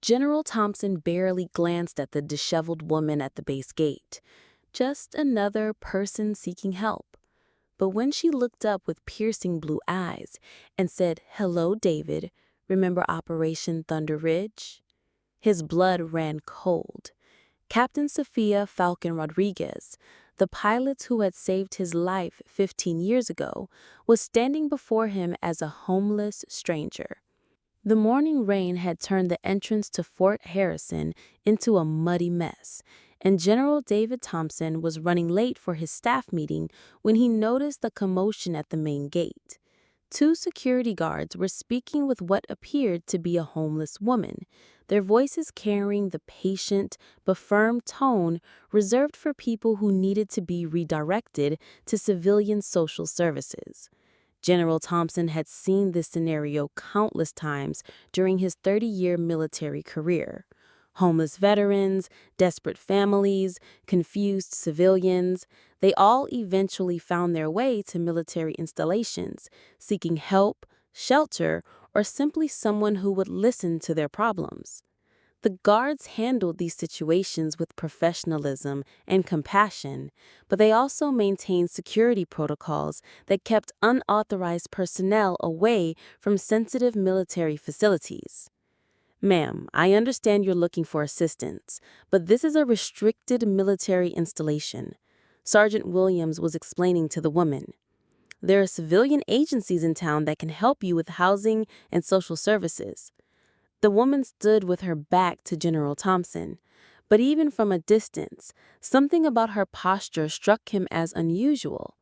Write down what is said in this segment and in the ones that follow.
General Thompson barely glanced at the disheveled woman at the base gate. Just another person seeking help. But when she looked up with piercing blue eyes and said, "Hello, David, remember Operation Thunder Ridge?" His blood ran cold. Captain Sophia Falcon Rodriguez, the pilot who had saved his life 15 years ago, was standing before him as a homeless stranger. The morning rain had turned the entrance to Fort Harrison into a muddy mess, and General David Thompson was running late for his staff meeting when he noticed the commotion at the main gate. Two security guards were speaking with what appeared to be a homeless woman, their voices carrying the patient but firm tone reserved for people who needed to be redirected to civilian social services. General Thompson had seen this scenario countless times during his 30-year military career. Homeless veterans, desperate families, confused civilians, they all eventually found their way to military installations, seeking help, shelter, or simply someone who would listen to their problems. The guards handled these situations with professionalism and compassion, but they also maintained security protocols that kept unauthorized personnel away from sensitive military facilities. "Ma'am, I understand you're looking for assistance, but this is a restricted military installation," Sergeant Williams was explaining to the woman. "There are civilian agencies in town that can help you with housing and social services." The woman stood with her back to General Thompson, but even from a distance, something about her posture struck him as unusual.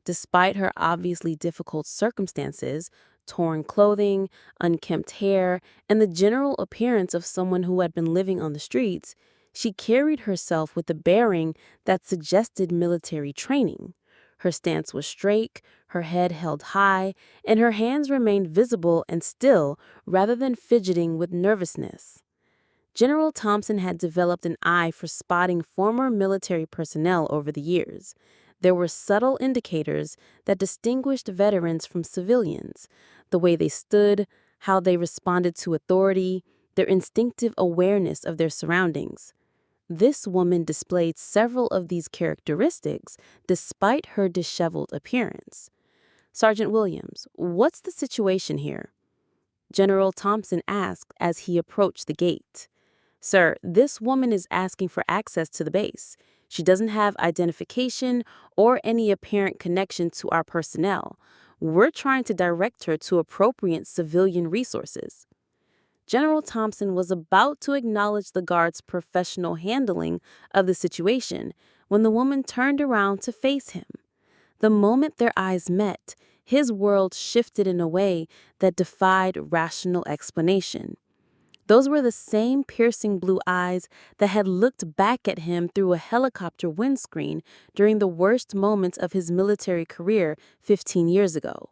Despite her obviously difficult circumstances, torn clothing, unkempt hair, and the general appearance of someone who had been living on the streets, she carried herself with a bearing that suggested military training. Her stance was straight, her head held high, and her hands remained visible and still rather than fidgeting with nervousness. General Thompson had developed an eye for spotting former military personnel over the years. There were subtle indicators that distinguished veterans from civilians: the way they stood, how they responded to authority, their instinctive awareness of their surroundings. This woman displayed several of these characteristics despite her disheveled appearance. "Sergeant Williams, what's the situation here?" General Thompson asked as he approached the gate. "Sir, this woman is asking for access to the base. She doesn't have identification or any apparent connection to our personnel. We're trying to direct her to appropriate civilian resources." General Thompson was about to acknowledge the guard's professional handling of the situation when the woman turned around to face him. The moment their eyes met, his world shifted in a way that defied rational explanation. Those were the same piercing blue eyes that had looked back at him through a helicopter windscreen during the worst moments of his military career 15 years ago.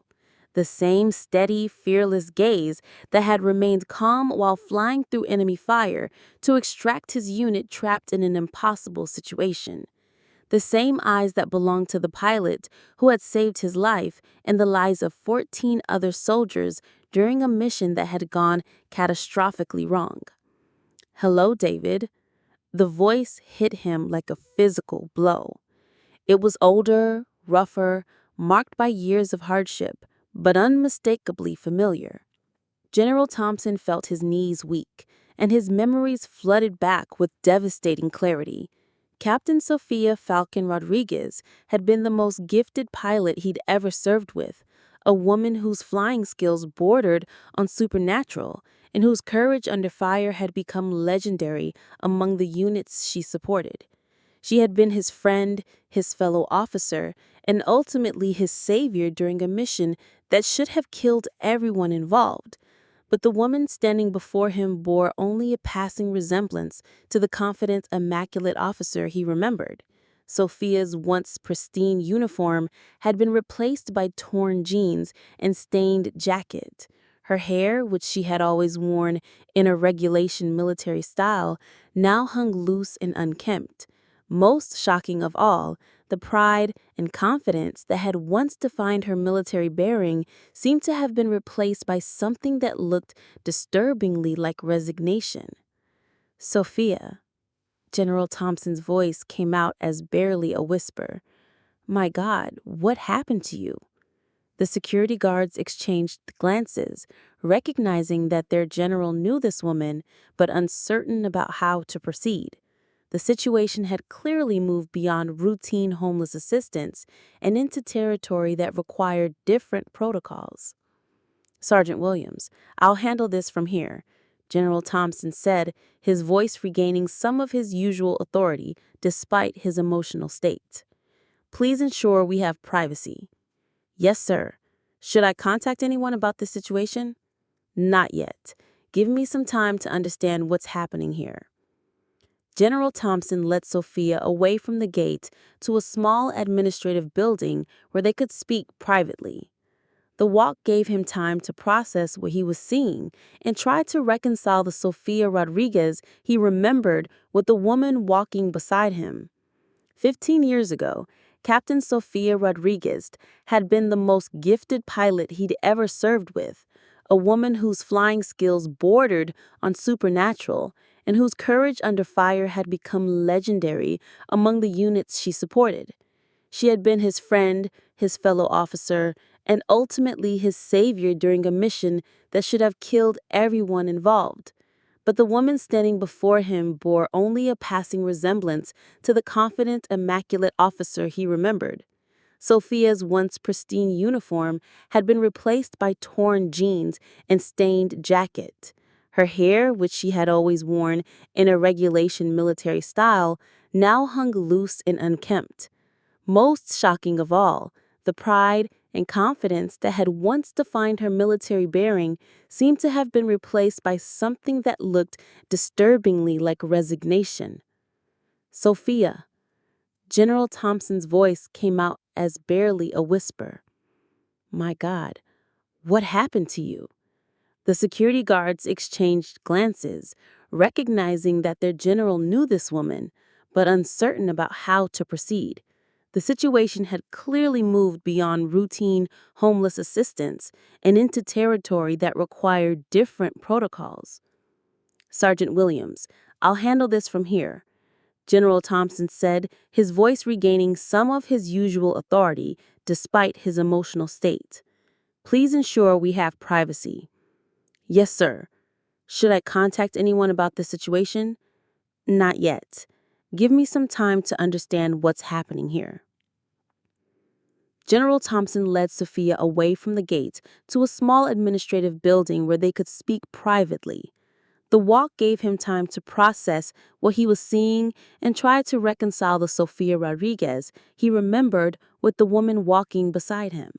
The same steady, fearless gaze that had remained calm while flying through enemy fire to extract his unit trapped in an impossible situation. The same eyes that belonged to the pilot who had saved his life and the lives of 14 other soldiers during a mission that had gone catastrophically wrong. "Hello, David." The voice hit him like a physical blow. It was older, rougher, marked by years of hardship, but unmistakably familiar. General Thompson felt his knees weak, and his memories flooded back with devastating clarity. Captain Sophia Falcon Rodriguez had been the most gifted pilot he'd ever served with, a woman whose flying skills bordered on supernatural and whose courage under fire had become legendary among the units she supported. She had been his friend, his fellow officer, and ultimately his savior during a mission that should have killed everyone involved. But the woman standing before him bore only a passing resemblance to the confident, immaculate officer he remembered. Sophia's once pristine uniform had been replaced by torn jeans and stained jacket. Her hair, which she had always worn in a regulation military style, now hung loose and unkempt. Most shocking of all, the pride and confidence that had once defined her military bearing seemed to have been replaced by something that looked disturbingly like resignation. Sophia. General Thompson's voice came out as barely a whisper. My God, what happened to you? The security guards exchanged glances, recognizing that their general knew this woman, but uncertain about how to proceed. The situation had clearly moved beyond routine homeless assistance and into territory that required different protocols. Sergeant Williams, I'll handle this from here, General Thompson said, his voice regaining some of his usual authority despite his emotional state. Please ensure we have privacy. Yes, sir. Should I contact anyone about this situation? Not yet. Give me some time to understand what's happening here. General Thompson led Sophia away from the gate to a small administrative building where they could speak privately. The walk gave him time to process what he was seeing and try to reconcile the Sophia Rodriguez he remembered with the woman walking beside him. 15 years ago, Captain Sophia Rodriguez had been the most gifted pilot he'd ever served with, a woman whose flying skills bordered on supernatural and whose courage under fire had become legendary among the units she supported. She had been his friend, his fellow officer, and ultimately his savior during a mission that should have killed everyone involved. But the woman standing before him bore only a passing resemblance to the confident, immaculate officer he remembered. Sophia's once pristine uniform had been replaced by torn jeans and stained jacket. Her hair, which she had always worn in a regulation military style, now hung loose and unkempt. Most shocking of all, the pride and confidence that had once defined her military bearing seemed to have been replaced by something that looked disturbingly like resignation. Sophia. General Thompson's voice came out as barely a whisper. My God, what happened to you? The security guards exchanged glances, recognizing that their general knew this woman, but uncertain about how to proceed. The situation had clearly moved beyond routine homeless assistance and into territory that required different protocols. Sergeant Williams, I'll handle this from here, General Thompson said, his voice regaining some of his usual authority despite his emotional state. Please ensure we have privacy. Yes, sir. Should I contact anyone about this situation? Not yet. Give me some time to understand what's happening here. General Thompson led Sophia away from the gate to a small administrative building where they could speak privately. The walk gave him time to process what he was seeing and try to reconcile the Sophia Rodriguez he remembered with the woman walking beside him.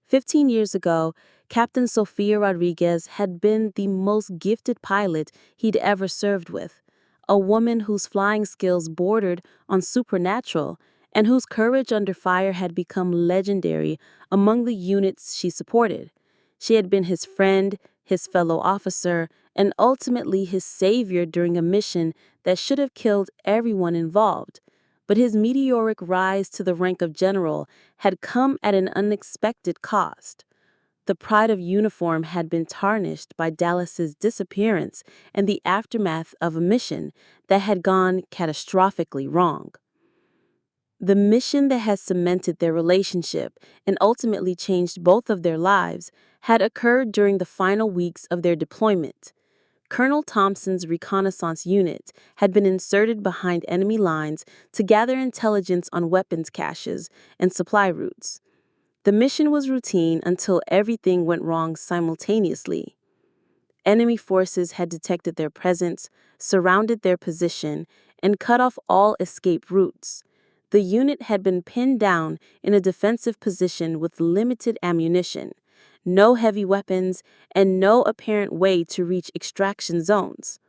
15 years ago, Captain Sophia Rodriguez had been the most gifted pilot he'd ever served with, a woman whose flying skills bordered on supernatural and whose courage under fire had become legendary among the units she supported. She had been his friend, his fellow officer, and ultimately his savior during a mission that should have killed everyone involved. But his meteoric rise to the rank of general had come at an unexpected cost. The pride of uniform had been tarnished by Dallas's disappearance and the aftermath of a mission that had gone catastrophically wrong. The mission that had cemented their relationship and ultimately changed both of their lives had occurred during the final weeks of their deployment. Colonel Thompson's reconnaissance unit had been inserted behind enemy lines to gather intelligence on weapons caches and supply routes. The mission was routine until everything went wrong simultaneously. Enemy forces had detected their presence, surrounded their position, and cut off all escape routes. The unit had been pinned down in a defensive position with limited ammunition, no heavy weapons, and no apparent way to reach extraction zones.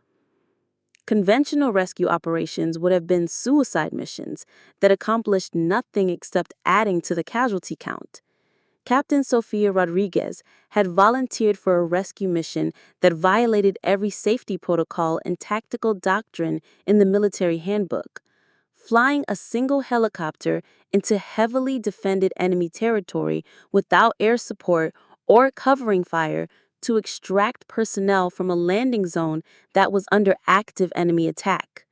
Conventional rescue operations would have been suicide missions that accomplished nothing except adding to the casualty count. Captain Sophia Rodriguez had volunteered for a rescue mission that violated every safety protocol and tactical doctrine in the military handbook. Flying a single helicopter into heavily defended enemy territory without air support or covering fire to extract personnel from a landing zone that was under active enemy attack.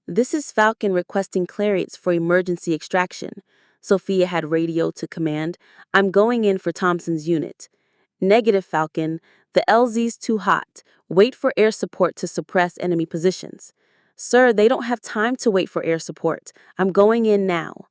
This is Falcon requesting clearance for emergency extraction. Sophia had radioed to command, "I'm going in for Thompson's unit." "Negative, Falcon. The LZ's too hot. Wait for air support to suppress enemy positions." "Sir, they don't have time to wait for air support. I'm going in now."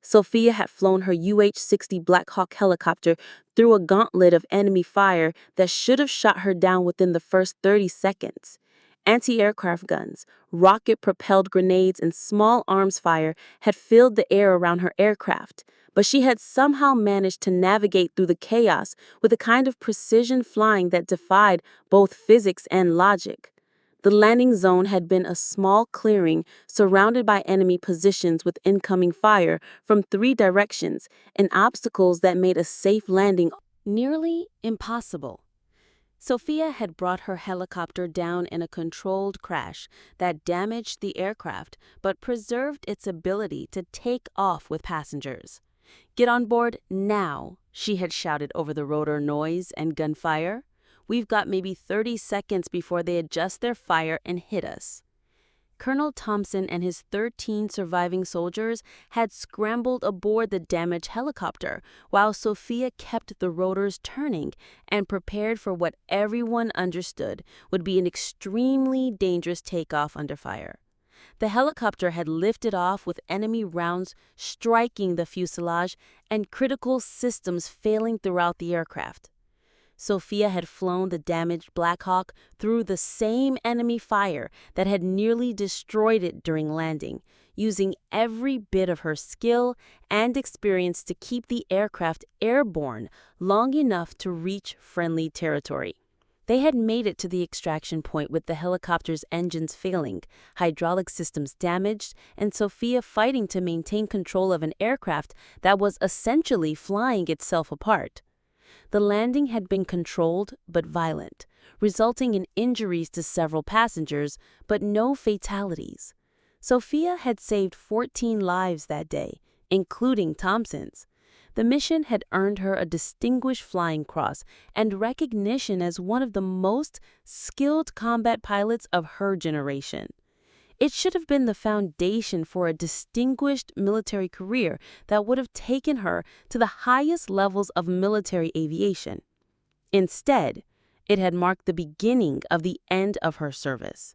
Sophia had flown her UH-60 Black Hawk helicopter through a gauntlet of enemy fire that should have shot her down within the first 30 seconds. Anti-aircraft guns, rocket-propelled grenades, and small arms fire had filled the air around her aircraft, but she had somehow managed to navigate through the chaos with a kind of precision flying that defied both physics and logic. The landing zone had been a small clearing surrounded by enemy positions with incoming fire from 3 directions and obstacles that made a safe landing nearly impossible. Sophia had brought her helicopter down in a controlled crash that damaged the aircraft but preserved its ability to take off with passengers. "Get on board now," she had shouted over the rotor noise and gunfire. "We've got maybe 30 seconds before they adjust their fire and hit us." Colonel Thompson and his 13 surviving soldiers had scrambled aboard the damaged helicopter, while Sophia kept the rotors turning and prepared for what everyone understood would be an extremely dangerous takeoff under fire. The helicopter had lifted off with enemy rounds striking the fuselage and critical systems failing throughout the aircraft. Sophia had flown the damaged Black Hawk through the same enemy fire that had nearly destroyed it during landing, using every bit of her skill and experience to keep the aircraft airborne long enough to reach friendly territory. They had made it to the extraction point with the helicopter's engines failing, hydraulic systems damaged, and Sophia fighting to maintain control of an aircraft that was essentially flying itself apart. The landing had been controlled but violent, resulting in injuries to several passengers, but no fatalities. Sophia had saved 14 lives that day, including Thompson's. The mission had earned her a Distinguished Flying Cross and recognition as one of the most skilled combat pilots of her generation. It should have been the foundation for a distinguished military career that would have taken her to the highest levels of military aviation. Instead, it had marked the beginning of the end of her service.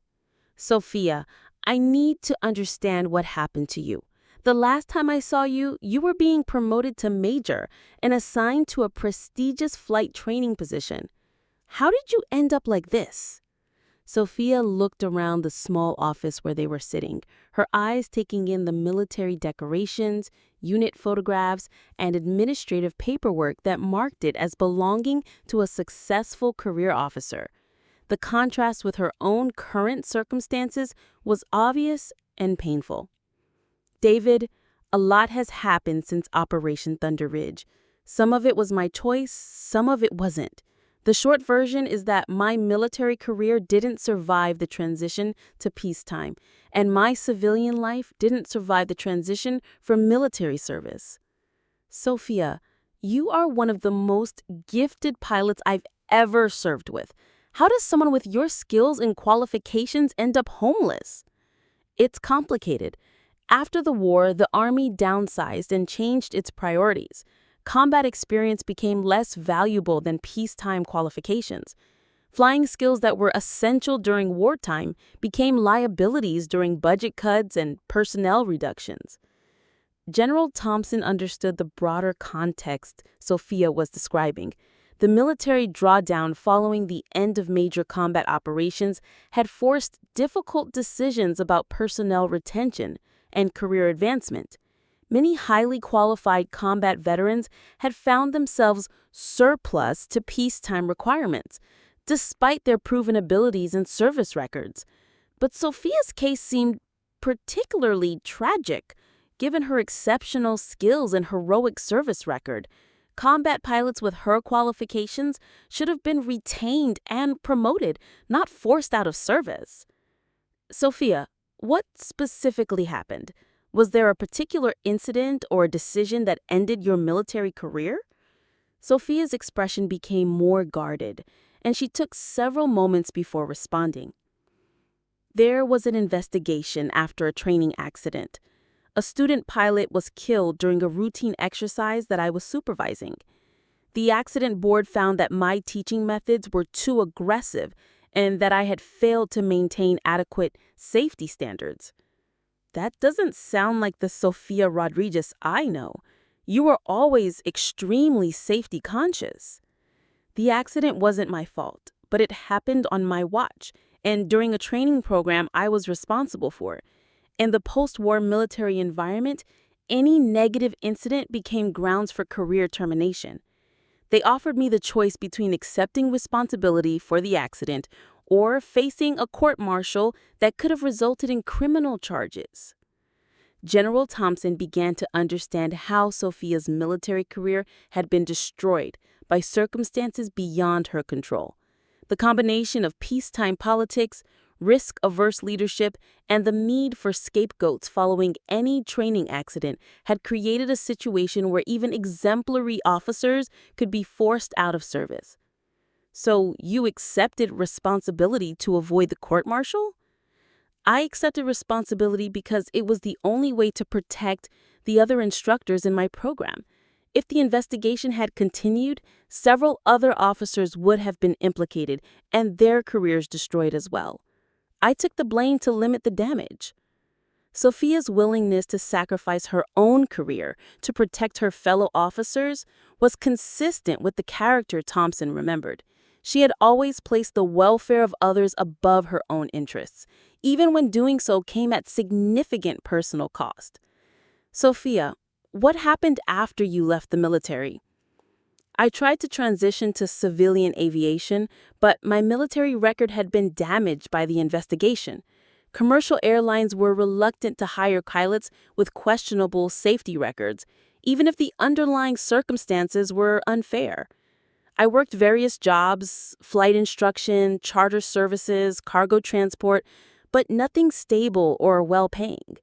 "Sophia, I need to understand what happened to you. The last time I saw you, you were being promoted to major and assigned to a prestigious flight training position. How did you end up like this?" Sophia looked around the small office where they were sitting, her eyes taking in the military decorations, unit photographs, and administrative paperwork that marked it as belonging to a successful career officer. The contrast with her own current circumstances was obvious and painful. "David, a lot has happened since Operation Thunder Ridge. Some of it was my choice, some of it wasn't. The short version is that my military career didn't survive the transition to peacetime, and my civilian life didn't survive the transition from military service." "Sophia, you are one of the most gifted pilots I've ever served with. How does someone with your skills and qualifications end up homeless?" "It's complicated. After the war, the Army downsized and changed its priorities. Combat experience became less valuable than peacetime qualifications. Flying skills that were essential during wartime became liabilities during budget cuts and personnel reductions." General Thompson understood the broader context Sophia was describing. The military drawdown following the end of major combat operations had forced difficult decisions about personnel retention and career advancement. Many highly qualified combat veterans had found themselves surplus to peacetime requirements, despite their proven abilities and service records. But Sophia's case seemed particularly tragic, given her exceptional skills and heroic service record. Combat pilots with her qualifications should have been retained and promoted, not forced out of service. "Sophia, what specifically happened? Was there a particular incident or decision that ended your military career?" Sophia's expression became more guarded, and she took several moments before responding. There was an investigation after a training accident. A student pilot was killed during a routine exercise that I was supervising. The accident board found that my teaching methods were too aggressive and that I had failed to maintain adequate safety standards. That doesn't sound like the Sophia Rodriguez I know. You were always extremely safety conscious. The accident wasn't my fault, but it happened on my watch and during a training program I was responsible for. In the post-war military environment, any negative incident became grounds for career termination. They offered me the choice between accepting responsibility for the accident or facing a court-martial that could have resulted in criminal charges. General Thompson began to understand how Sophia's military career had been destroyed by circumstances beyond her control. The combination of peacetime politics, risk-averse leadership, and the need for scapegoats following any training accident had created a situation where even exemplary officers could be forced out of service. So you accepted responsibility to avoid the court-martial? I accepted responsibility because it was the only way to protect the other instructors in my program. If the investigation had continued, several other officers would have been implicated and their careers destroyed as well. I took the blame to limit the damage. Sophia's willingness to sacrifice her own career to protect her fellow officers was consistent with the character Thompson remembered. She had always placed the welfare of others above her own interests, even when doing so came at significant personal cost. Sophia, what happened after you left the military? I tried to transition to civilian aviation, but my military record had been damaged by the investigation. Commercial airlines were reluctant to hire pilots with questionable safety records, even if the underlying circumstances were unfair. I worked various jobs, flight instruction, charter services, cargo transport, but nothing stable or well-paying.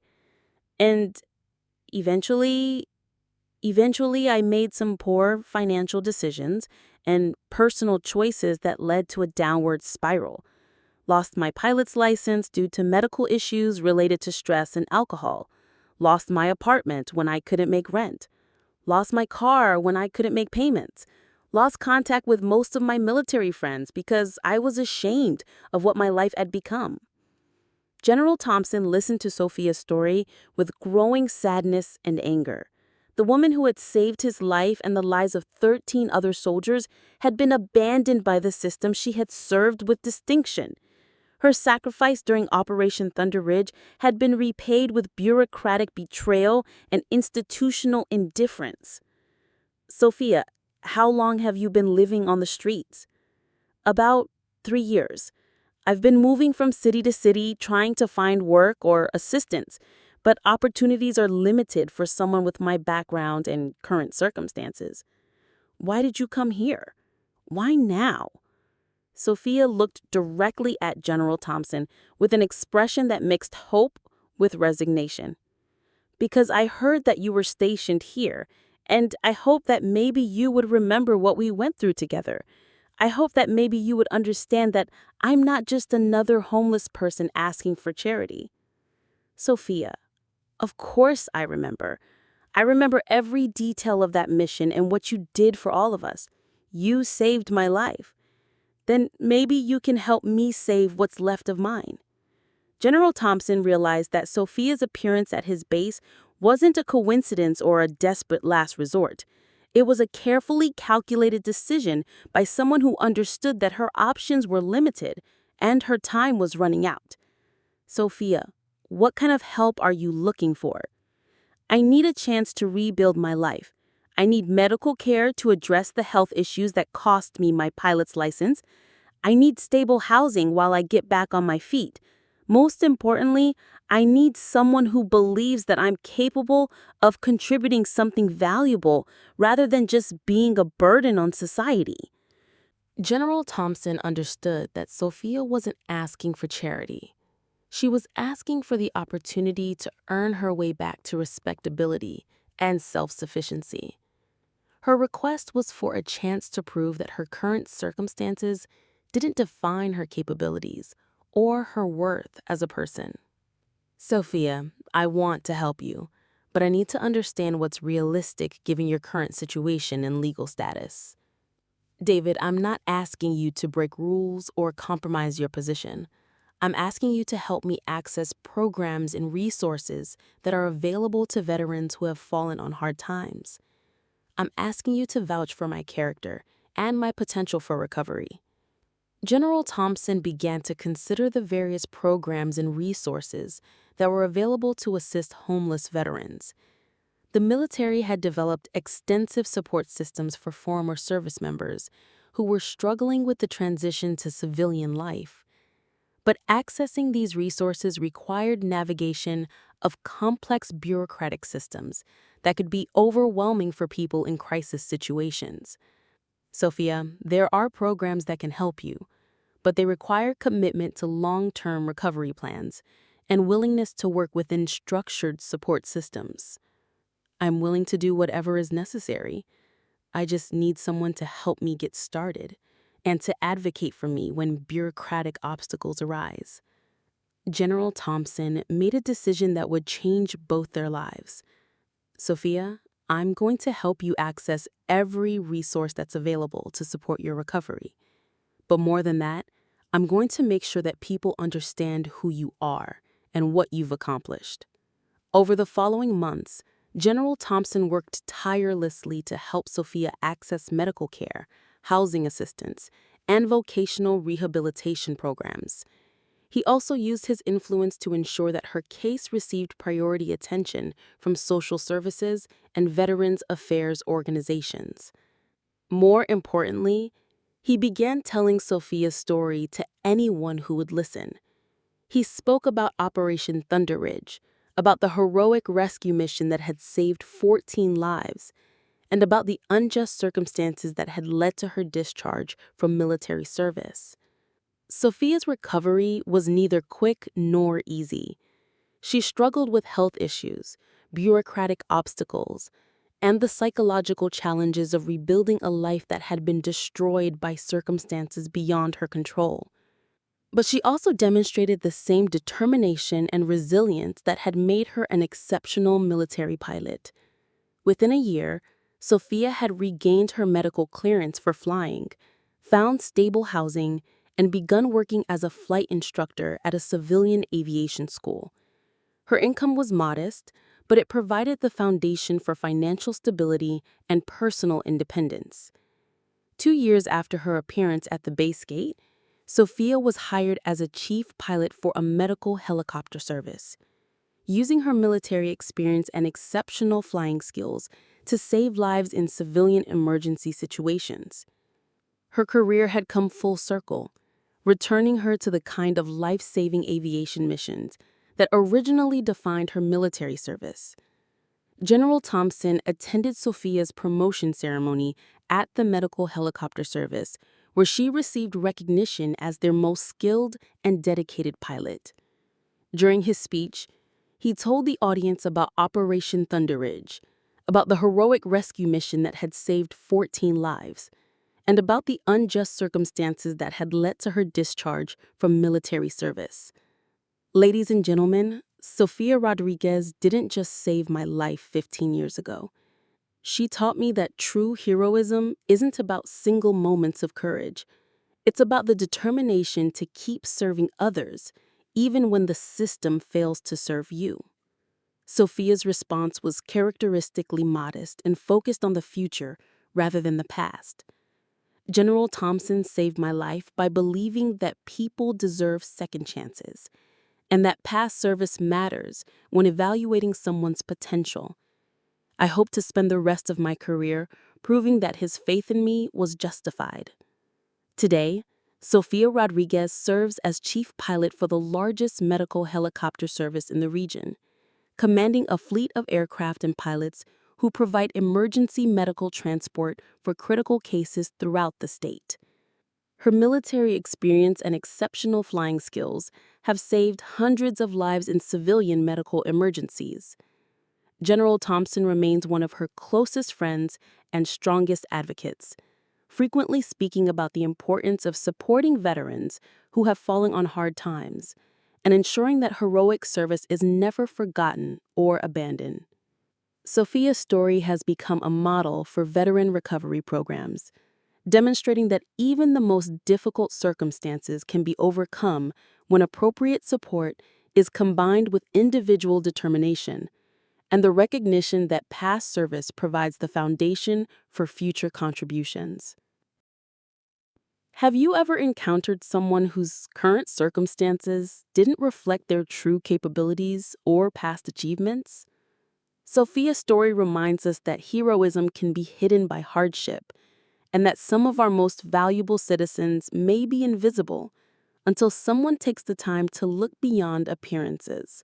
And eventually I made some poor financial decisions and personal choices that led to a downward spiral. Lost my pilot's license due to medical issues related to stress and alcohol. Lost my apartment when I couldn't make rent. Lost my car when I couldn't make payments. Lost contact with most of my military friends because I was ashamed of what my life had become. General Thompson listened to Sophia's story with growing sadness and anger. The woman who had saved his life and the lives of 13 other soldiers had been abandoned by the system she had served with distinction. Her sacrifice during Operation Thunder Ridge had been repaid with bureaucratic betrayal and institutional indifference. Sophia, how long have you been living on the streets? About 3 years. I've been moving from city to city trying to find work or assistance, but opportunities are limited for someone with my background and current circumstances. Why did you come here? Why now? Sophia looked directly at General Thompson with an expression that mixed hope with resignation. Because I heard that you were stationed here, and I hope that maybe you would remember what we went through together. I hope that maybe you would understand that I'm not just another homeless person asking for charity. Sophia, of course I remember. I remember every detail of that mission and what you did for all of us. You saved my life. Then maybe you can help me save what's left of mine. General Thompson realized that Sophia's appearance at his base wasn't a coincidence or a desperate last resort. It was a carefully calculated decision by someone who understood that her options were limited and her time was running out. Sophia, what kind of help are you looking for? I need a chance to rebuild my life. I need medical care to address the health issues that cost me my pilot's license. I need stable housing while I get back on my feet. Most importantly, I need someone who believes that I'm capable of contributing something valuable rather than just being a burden on society. General Thompson understood that Sophia wasn't asking for charity. She was asking for the opportunity to earn her way back to respectability and self-sufficiency. Her request was for a chance to prove that her current circumstances didn't define her capabilities or her worth as a person. Sophia, I want to help you, but I need to understand what's realistic given your current situation and legal status. David, I'm not asking you to break rules or compromise your position. I'm asking you to help me access programs and resources that are available to veterans who have fallen on hard times. I'm asking you to vouch for my character and my potential for recovery. General Thompson began to consider the various programs and resources that were available to assist homeless veterans. The military had developed extensive support systems for former service members who were struggling with the transition to civilian life. But accessing these resources required navigation of complex bureaucratic systems that could be overwhelming for people in crisis situations. Sophia, there are programs that can help you, but they require commitment to long-term recovery plans and willingness to work within structured support systems. I'm willing to do whatever is necessary. I just need someone to help me get started and to advocate for me when bureaucratic obstacles arise. General Thompson made a decision that would change both their lives. Sophia, I'm going to help you access every resource that's available to support your recovery. But more than that, I'm going to make sure that people understand who you are and what you've accomplished. Over the following months, General Thompson worked tirelessly to help Sophia access medical care, housing assistance, and vocational rehabilitation programs. He also used his influence to ensure that her case received priority attention from social services and veterans affairs organizations. More importantly, he began telling Sophia's story to anyone who would listen. He spoke about Operation Thunder Ridge, about the heroic rescue mission that had saved 14 lives, and about the unjust circumstances that had led to her discharge from military service. Sophia's recovery was neither quick nor easy. She struggled with health issues, bureaucratic obstacles, and the psychological challenges of rebuilding a life that had been destroyed by circumstances beyond her control. But she also demonstrated the same determination and resilience that had made her an exceptional military pilot. Within a year, Sophia had regained her medical clearance for flying, found stable housing, and begun working as a flight instructor at a civilian aviation school. Her income was modest, but it provided the foundation for financial stability and personal independence. 2 years after her appearance at the base gate, Sophia was hired as a chief pilot for a medical helicopter service, using her military experience and exceptional flying skills to save lives in civilian emergency situations. Her career had come full circle, returning her to the kind of life-saving aviation missions that originally defined her military service. General Thompson attended Sophia's promotion ceremony at the medical helicopter service, where she received recognition as their most skilled and dedicated pilot. During his speech, he told the audience about Operation Thunder Ridge, about the heroic rescue mission that had saved 14 lives, and about the unjust circumstances that had led to her discharge from military service. Ladies and gentlemen, Sophia Rodriguez didn't just save my life 15 years ago. She taught me that true heroism isn't about single moments of courage. It's about the determination to keep serving others, even when the system fails to serve you. Sophia's response was characteristically modest and focused on the future rather than the past. General Thompson saved my life by believing that people deserve second chances, and that past service matters when evaluating someone's potential. I hope to spend the rest of my career proving that his faith in me was justified. Today, Sophia Rodriguez serves as chief pilot for the largest medical helicopter service in the region, commanding a fleet of aircraft and pilots who provide emergency medical transport for critical cases throughout the state. Her military experience and exceptional flying skills have saved hundreds of lives in civilian medical emergencies. General Thompson remains one of her closest friends and strongest advocates, frequently speaking about the importance of supporting veterans who have fallen on hard times and ensuring that heroic service is never forgotten or abandoned. Sophia's story has become a model for veteran recovery programs, demonstrating that even the most difficult circumstances can be overcome when appropriate support is combined with individual determination and the recognition that past service provides the foundation for future contributions. Have you ever encountered someone whose current circumstances didn't reflect their true capabilities or past achievements? Sophia's story reminds us that heroism can be hidden by hardship, and that some of our most valuable citizens may be invisible until someone takes the time to look beyond appearances.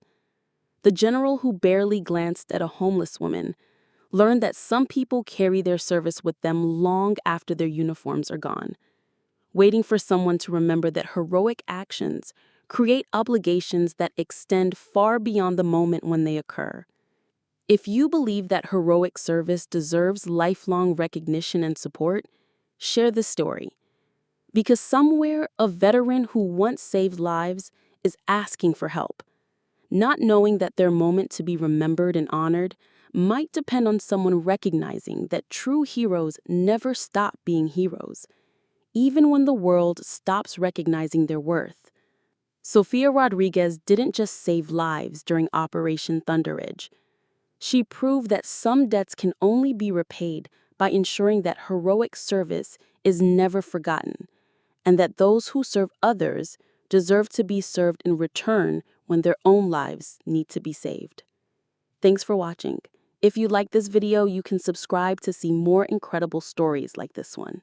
The general who barely glanced at a homeless woman learned that some people carry their service with them long after their uniforms are gone, waiting for someone to remember that heroic actions create obligations that extend far beyond the moment when they occur. If you believe that heroic service deserves lifelong recognition and support, share this story. Because somewhere, a veteran who once saved lives is asking for help, not knowing that their moment to be remembered and honored might depend on someone recognizing that true heroes never stop being heroes, even when the world stops recognizing their worth. Sophia Rodriguez didn't just save lives during Operation Thunder Ridge. She proved that some debts can only be repaid by ensuring that heroic service is never forgotten, and that those who serve others deserve to be served in return when their own lives need to be saved. Thanks for watching. If you like this video, you can subscribe to see more incredible stories like this one.